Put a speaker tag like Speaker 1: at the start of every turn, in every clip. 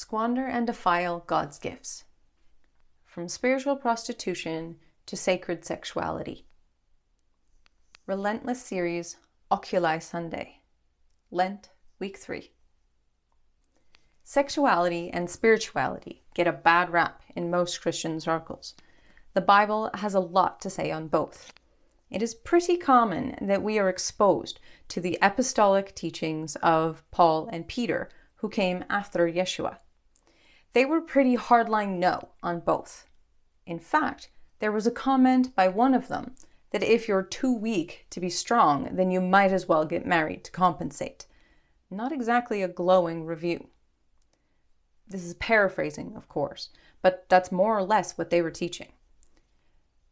Speaker 1: Squander and defile God's gifts. From spiritual prostitution to sacred sexuality. Relentless series, Oculi Sunday. Lent, week 3. Sexuality and spirituality get a bad rap in most Christian circles. The Bible has a lot to say on both. It is pretty common that we are exposed to the epistolic teachings of Paul and Peter, who came after Yeshua. They were pretty hardline no on both. In fact, there was a comment by one of them that if you're too weak to be strong, then you might as well get married to compensate. Not exactly a glowing review. This is paraphrasing, of course, but that's more or less what they were teaching.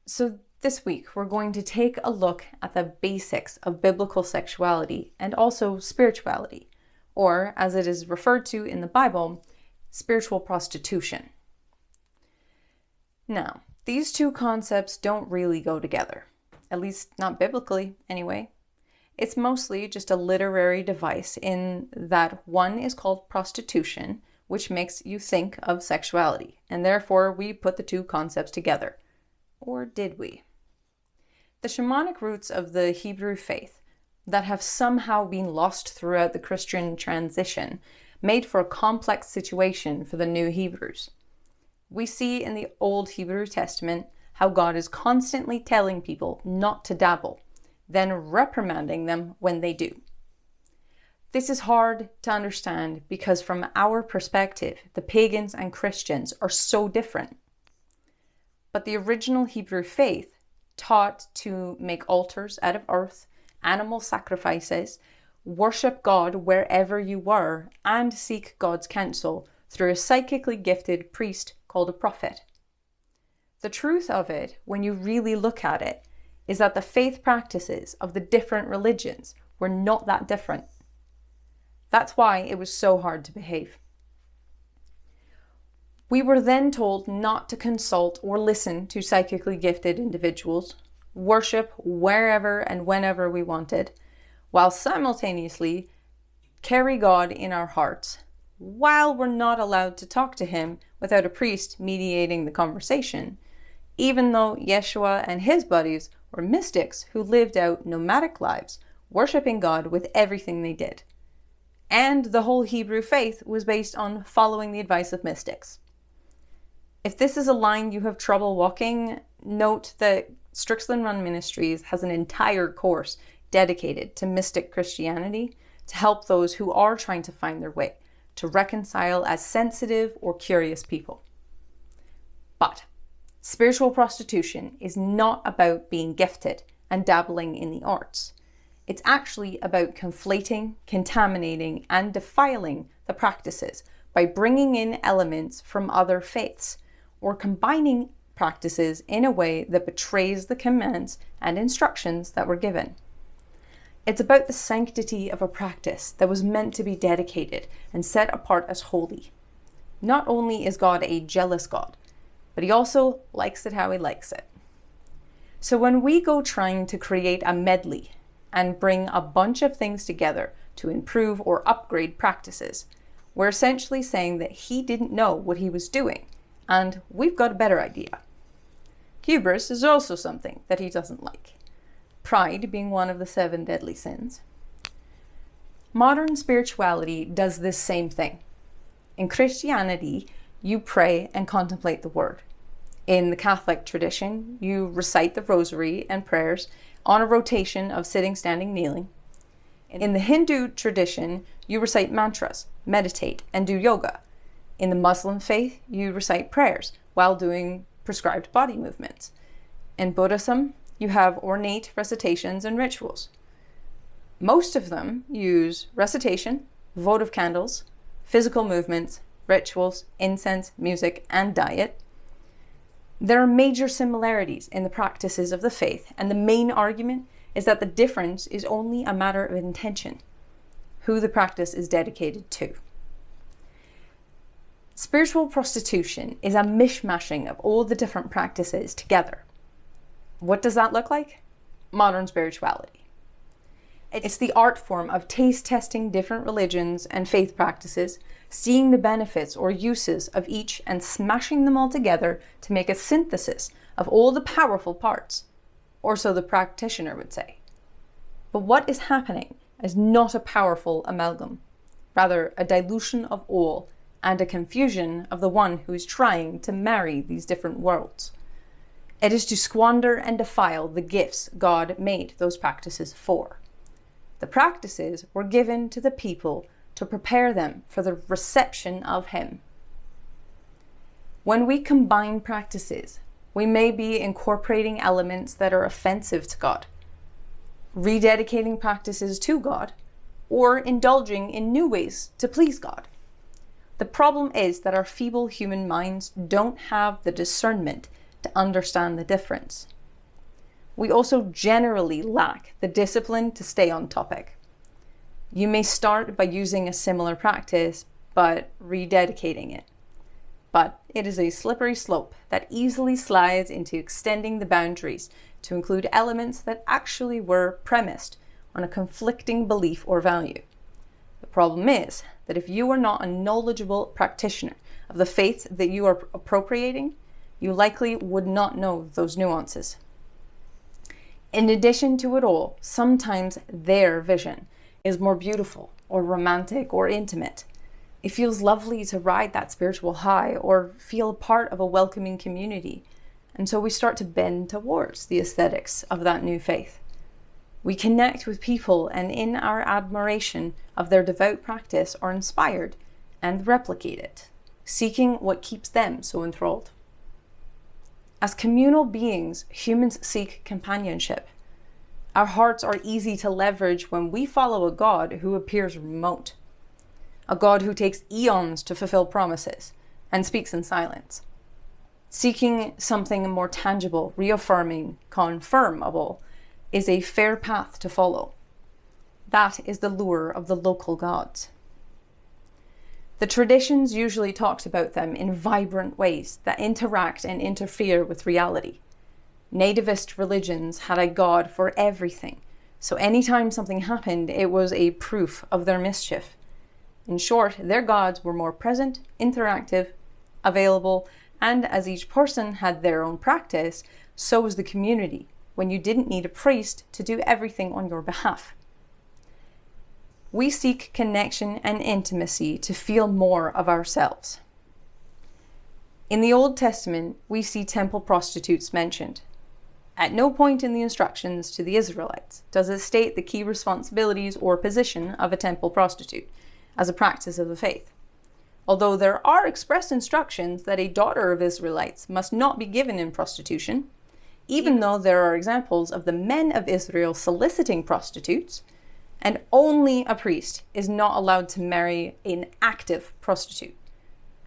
Speaker 1: So this week, we're going to take a look at the basics of biblical sexuality and also spirituality, or as it is referred to in the Bible, spiritual prostitution. Now, these two concepts don't really go together, at least not biblically anyway. It's mostly just a literary device in that one is called prostitution, which makes you think of sexuality, and therefore we put the two concepts together. Or did we? The shamanic roots of the Hebrew faith that have somehow been lost throughout the Christian transition made for a complex situation for the new Hebrews. We see in the Old Hebrew Testament how God is constantly telling people not to dabble, then reprimanding them when they do. This is hard to understand because from our perspective, the pagans and Christians are so different. But the original Hebrew faith taught to make altars out of earth, animal sacrifices, worship God wherever you were, and seek God's counsel through a psychically gifted priest called a prophet. The truth of it, when you really look at it, is that the faith practices of the different religions were not that different. That's why it was so hard to behave. We were then told not to consult or listen to psychically gifted individuals, worship wherever and whenever we wanted, while simultaneously carry God in our hearts, while we're not allowed to talk to him without a priest mediating the conversation, even though Yeshua and his buddies were mystics who lived out nomadic lives, worshipping God with everything they did. And the whole Hebrew faith was based on following the advice of mystics. If this is a line you have trouble walking, note that Strickland Run Ministries has an entire course dedicated to mystic Christianity to help those who are trying to find their way, to reconcile as sensitive or curious people. But spiritual prostitution is not about being gifted and dabbling in the arts. It's actually about conflating, contaminating, and defiling the practices by bringing in elements from other faiths, or combining practices in a way that betrays the commands and instructions that were given. It's about the sanctity of a practice that was meant to be dedicated and set apart as holy. Not only is God a jealous God, but he also likes it how he likes it. So when we go trying to create a medley and bring a bunch of things together to improve or upgrade practices, we're essentially saying that he didn't know what he was doing, and we've got a better idea. Hubris is also something that he doesn't like. Pride being one of the 7 deadly sins. Modern spirituality does this same thing. In Christianity, you pray and contemplate the word. In the Catholic tradition, you recite the rosary and prayers on a rotation of sitting, standing, kneeling. In the Hindu tradition, you recite mantras, meditate, and do yoga. In the Muslim faith, you recite prayers while doing prescribed body movements. In Buddhism, you have ornate recitations and rituals. Most of them use recitation, votive candles, physical movements, rituals, incense, music, and diet. There are major similarities in the practices of the faith, and the main argument is that the difference is only a matter of intention, who the practice is dedicated to. Spiritual prostitution is a mishmashing of all the different practices together. What does that look like? Modern spirituality. It's the art form of taste testing different religions and faith practices, seeing the benefits or uses of each and smashing them all together to make a synthesis of all the powerful parts, or so the practitioner would say. But what is happening is not a powerful amalgam, rather a dilution of all and a confusion of the one who is trying to marry these different worlds. It is to squander and defile the gifts God made those practices for. The practices were given to the people to prepare them for the reception of Him. When we combine practices, we may be incorporating elements that are offensive to God, rededicating practices to God, or indulging in new ways to please God. The problem is that our feeble human minds don't have the discernment to understand the difference. We also generally lack the discipline to stay on topic. You may start by using a similar practice, but rededicating it. But it is a slippery slope that easily slides into extending the boundaries to include elements that actually were premised on a conflicting belief or value. The problem is that if you are not a knowledgeable practitioner of the faith that you are appropriating, you likely would not know those nuances. In addition to it all, sometimes their vision is more beautiful or romantic or intimate. It feels lovely to ride that spiritual high or feel part of a welcoming community. And so we start to bend towards the aesthetics of that new faith. We connect with people and in our admiration of their devout practice are inspired and replicate it, seeking what keeps them so enthralled. As communal beings, humans seek companionship. Our hearts are easy to leverage when we follow a God who appears remote, a God who takes eons to fulfill promises and speaks in silence. Seeking something more tangible, reaffirming, confirmable is a fair path to follow. That is the lure of the local gods. The traditions usually talked about them in vibrant ways that interact and interfere with reality. Nativist religions had a god for everything, so anytime something happened, it was a proof of their mischief. In short, their gods were more present, interactive, available, and as each person had their own practice, so was the community, when you didn't need a priest to do everything on your behalf. We seek connection and intimacy to feel more of ourselves. In the Old Testament, we see temple prostitutes mentioned. At no point in the instructions to the Israelites does it state the key responsibilities or position of a temple prostitute as a practice of the faith. Although there are express instructions that a daughter of Israelites must not be given in prostitution, even though there are examples of the men of Israel soliciting prostitutes, and only a priest is not allowed to marry an active prostitute.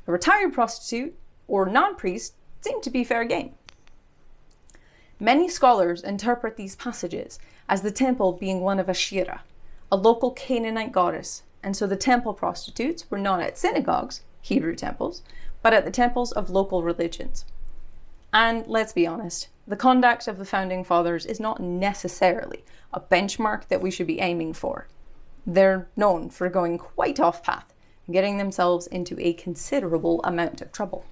Speaker 1: A retired prostitute or non-priest seem to be fair game. Many scholars interpret these passages as the temple being one of Asherah, a local Canaanite goddess, and so the temple prostitutes were not at synagogues, Hebrew temples, but at the temples of local religions. And let's be honest, the conduct of the founding fathers is not necessarily a benchmark that we should be aiming for. They're known for going quite off path and getting themselves into a considerable amount of trouble.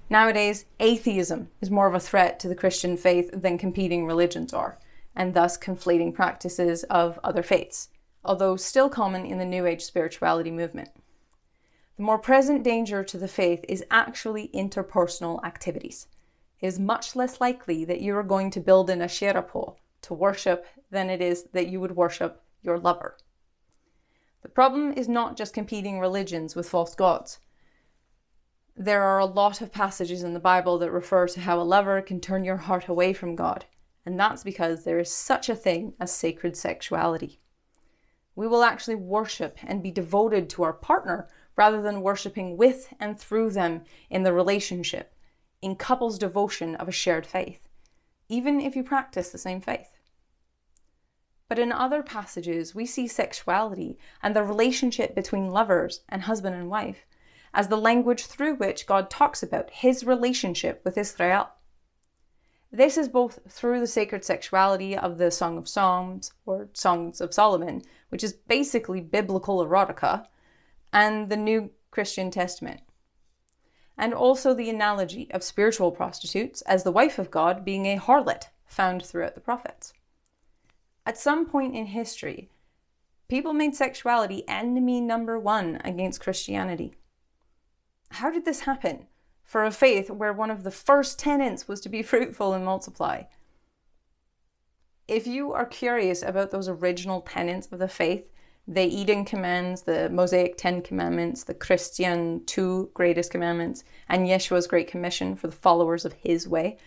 Speaker 1: Nowadays, atheism is more of a threat to the Christian faith than competing religions are, and thus conflating practices of other faiths, although still common in the New Age spirituality movement. The more present danger to the faith is actually interpersonal activities. It is much less likely that you are going to build an Asherah pole to worship than it is that you would worship your lover. The problem is not just competing religions with false gods. There are a lot of passages in the Bible that refer to how a lover can turn your heart away from God, and that's because there is such a thing as sacred sexuality. We will actually worship and be devoted to our partner rather than worshiping with and through them in the relationship, in couples' devotion of a shared faith, even if you practice the same faith. But in other passages, we see sexuality and the relationship between lovers and husband and wife as the language through which God talks about his relationship with Israel. This is both through the sacred sexuality of the Song of Psalms, or Songs of Solomon, which is basically biblical erotica, and the New Christian Testament. And also the analogy of spiritual prostitutes as the wife of God being a harlot found throughout the prophets. At some point in history, people made sexuality enemy number one against Christianity. How did this happen for a faith where one of the first tenets was to be fruitful and multiply? If you are curious about those original tenets of the faith, the Eden commands, the Mosaic 10 commandments, the Christian 2 greatest commandments, and Yeshua's Great Commission for the followers of his way,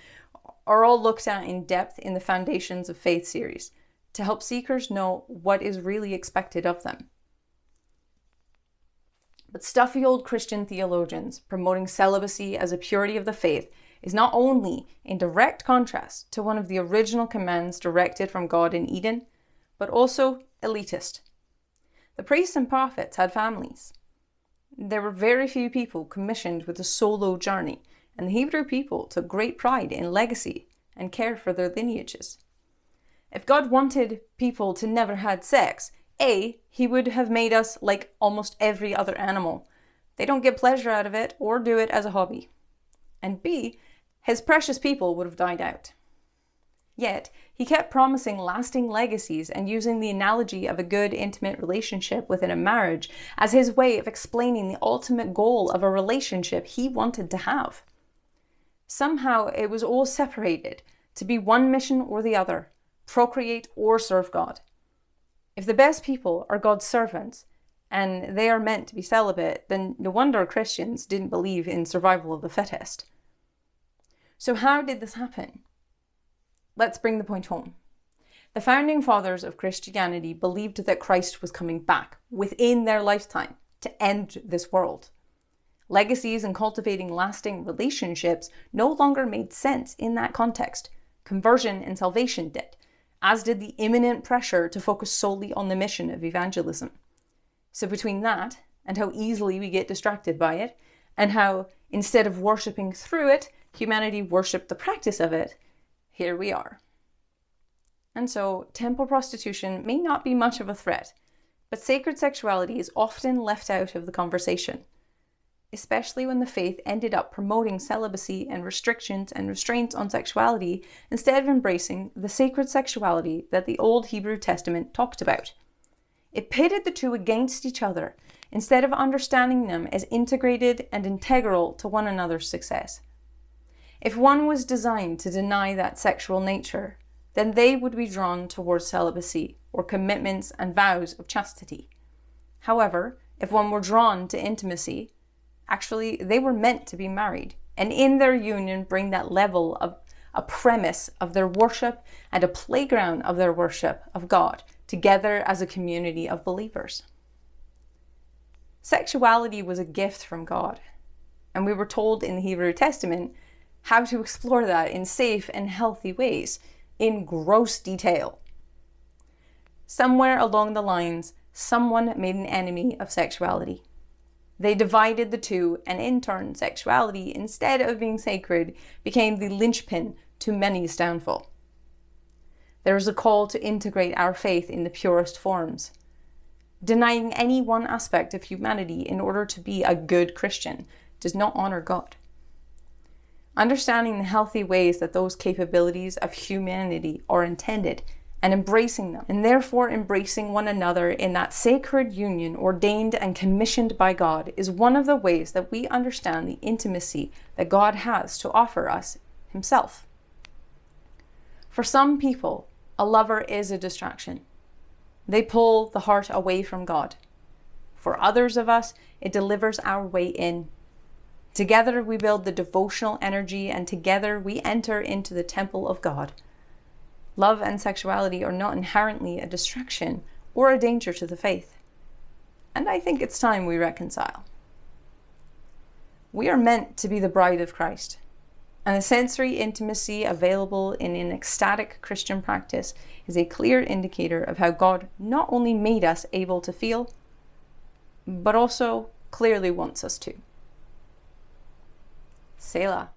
Speaker 1: are all looked at in depth in the Foundations of Faith series to help seekers know what is really expected of them. But stuffy old Christian theologians promoting celibacy as a purity of the faith is not only in direct contrast to one of the original commands directed from God in Eden, but also elitist. The priests and prophets had families. There were very few people commissioned with a solo journey, and the Hebrew people took great pride in legacy and care for their lineages. If God wanted people to never had sex, A, he would have made us like almost every other animal. They don't get pleasure out of it or do it as a hobby. And B, his precious people would have died out. Yet, he kept promising lasting legacies and using the analogy of a good, intimate relationship within a marriage as his way of explaining the ultimate goal of a relationship he wanted to have. Somehow, it was all separated to be one mission or the other, procreate or serve God. If the best people are God's servants, and they are meant to be celibate, then no wonder Christians didn't believe in survival of the fittest. So how did this happen? Let's bring the point home. The founding fathers of Christianity believed that Christ was coming back within their lifetime to end this world. Legacies and cultivating lasting relationships no longer made sense in that context. Conversion and salvation did, as did the imminent pressure to focus solely on the mission of evangelism. So between that and how easily we get distracted by it, and how instead of worshipping through it, humanity worshipped the practice of it, here we are. And so, temple prostitution may not be much of a threat, but sacred sexuality is often left out of the conversation, especially when the faith ended up promoting celibacy and restrictions and restraints on sexuality instead of embracing the sacred sexuality that the Old Hebrew Testament talked about. It pitted the two against each other instead of understanding them as integrated and integral to one another's success. If one was designed to deny that sexual nature, then they would be drawn towards celibacy or commitments and vows of chastity. However, if one were drawn to intimacy, actually they were meant to be married, and in their union bring that level of a premise of their worship and a playground of their worship of God together as a community of believers. Sexuality was a gift from God, and we were told in the Hebrew Testament how to explore that in safe and healthy ways, in gross detail. Somewhere along the lines, someone made an enemy of sexuality. They divided the two, and in turn, sexuality, instead of being sacred, became the linchpin to many's downfall. There is a call to integrate our faith in the purest forms. Denying any one aspect of humanity in order to be a good Christian does not honor God. Understanding the healthy ways that those capabilities of humanity are intended and embracing them, and therefore embracing one another in that sacred union ordained and commissioned by God, is one of the ways that we understand the intimacy that God has to offer us himself. For some people, a lover is a distraction. They pull the heart away from God. For others of us, it delivers our way in. Together we build the devotional energy, and together we enter into the temple of God. Love and sexuality are not inherently a distraction or a danger to the faith. And I think it's time we reconcile. We are meant to be the bride of Christ, and the sensory intimacy available in an ecstatic Christian practice is a clear indicator of how God not only made us able to feel, but also clearly wants us to. Selah.